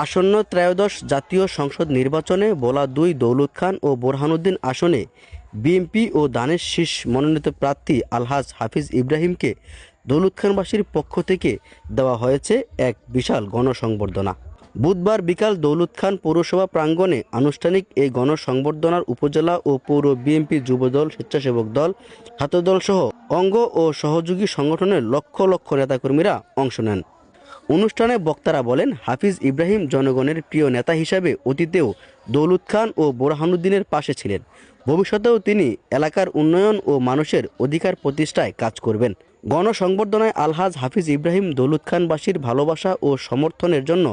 আসন্ন ত্রয়োদশ জাতীয় সংসদ নির্বাচনে ভোলা ২ দৌলত খান ও বোরহানুদ্দিন আসনে বিএনপি ও দানের শীষ মনোনীত প্রার্থী আলহাজ হাফিজ ইব্রাহিমকে দৌলত খানবাসীর পক্ষ থেকে দেওয়া হয়েছে এক বিশাল গণসংবর্ধনা। বুধবার বিকাল দৌলত খান পৌরসভা প্রাঙ্গণে আনুষ্ঠানিক এই গণসংবর্ধনার উপজেলা ও পৌর বিএনপি, যুবদল, স্বেচ্ছাসেবক দল, ছাত্রদল সহ অঙ্গ ও সহযোগী সংগঠনের লক্ষ লক্ষ নেতাকর্মীরা অংশ নেন। অনুষ্ঠানে বক্তারা বলেন, হাফিজ ইব্রাহিম জনগণের প্রিয় নেতা হিসাবে অতীতেও দৌলত খান ও বোরহানুদ্দিনের পাশে ছিলেন। ভবিষ্যতেও তিনি এলাকার উন্নয়ন ও মানুষের অধিকার প্রতিষ্ঠায় কাজ করবেন। গণসংবর্ধনায় আলহাজ হাফিজ ইব্রাহিম দৌলত খানবাসীর ভালোবাসা ও সমর্থনের জন্য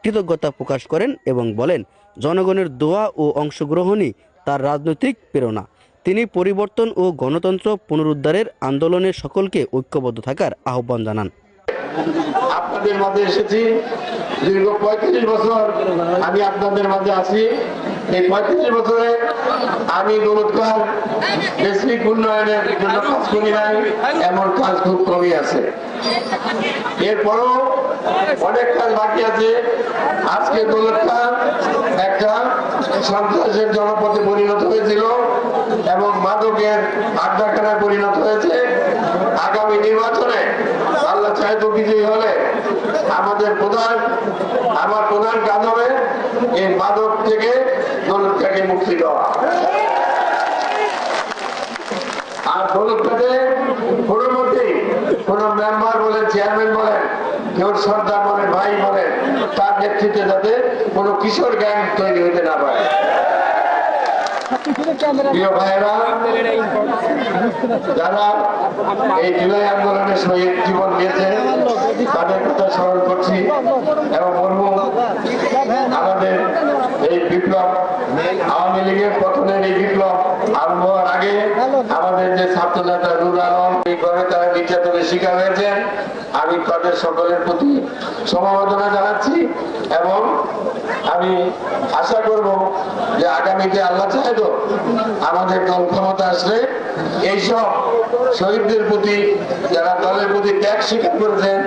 কৃতজ্ঞতা প্রকাশ করেন এবং বলেন, জনগণের দোয়া ও অংশগ্রহণই তার রাজনৈতিক প্রেরণা। তিনি পরিবর্তন ও গণতন্ত্র পুনরুদ্ধারের আন্দোলনে সকলকে ঐক্যবদ্ধ থাকার আহ্বান জানান। আপনাদের মাঝে এসেছি, দীর্ঘ ৩৫ বছর আমি আপনাদের মাঝে আছি। এই ৩৫ বছরে আমি দৌলত খান বেসিক উন্নয়নের জন্য কাজ করি নাই, এমন কাজ খুব কমই আছে। এরপরও অনেক কাজ বাকি আছে। আজকে দৌলত খান একটা সন্ত্রাসের জনপদে পরিণত হয়েছিল এবং মাদকের আড্ডাখানায় পরিণত হয়েছে। আগামী নির্বাচনে আল্লাহ চাইতো বিজয়ী হলে আমার প্রধান কাজ হবে এই মাদক থেকে দৌলত খানকে মুক্তি দেওয়া। আর দৌলত খানে কোনো মতেই কোন মেম্বার বলেন, চেয়ারম্যান বলেন, কেউ সর্দার বলেন, ভাই বলেন, তার নেতৃত্বে যাতে কোনো কিশোর গ্যাং তৈরি হতে না পারে। প্রিয় ভাইয়েরা, যারা এই জুলাই আন্দোলনের শহীদ জীবন দিয়েছে তাদের কথা স্মরণ করছি এবং বলবো, আমাদের এই বিপ্লব, আওয়ামী লীগের পতনের এই বিপ্লব আরম্ভ হওয়ার আগে আমাদের যে ছাত্র নেতা নুর আলম এই ঘরে তারা নির্যাতনের শিকার হয়েছেন। আমি তাদের সকলের প্রতি সমবেদনা জানাচ্ছি এবং আমি আশা করব যে আগামীতে আল্লাহ চাইতো আমাদের দল ক্ষমতা আসলে এইসব শহীদদের প্রতি, যারা দলের প্রতি ত্যাগ স্বীকার করেছেন,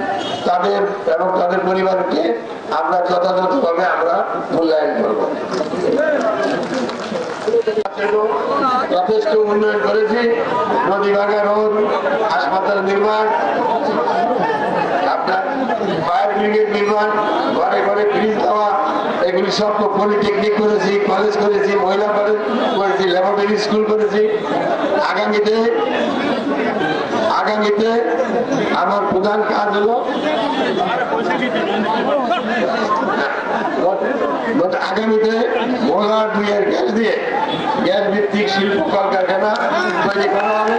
তাদের এবং তাদের পরিবারকে আমরা যথাযথভাবে আমরা মূল্যায়ন করব। যথেষ্ট উন্নয়ন করেছি। নদী ভাঙা রোড, হাসপাতাল নির্মাণ, আপনার ফায়ার ব্রিগেড নির্মাণ, ঘরে ঘরে ব্রিজ দেওয়া, এগুলি সব পলিটেকনিক করেছি, কলেজ করেছি, মহিলা কলেজ করেছি, ল্যাবরেটরি স্কুল করেছি। আগামীতে আমার প্রধান কাজ হলো আগামীতে ভোলা 2 গ্যাস দিয়ে গ্যাস ভিত্তিক শিল্প কলকারখানা তৈরি করা হবে।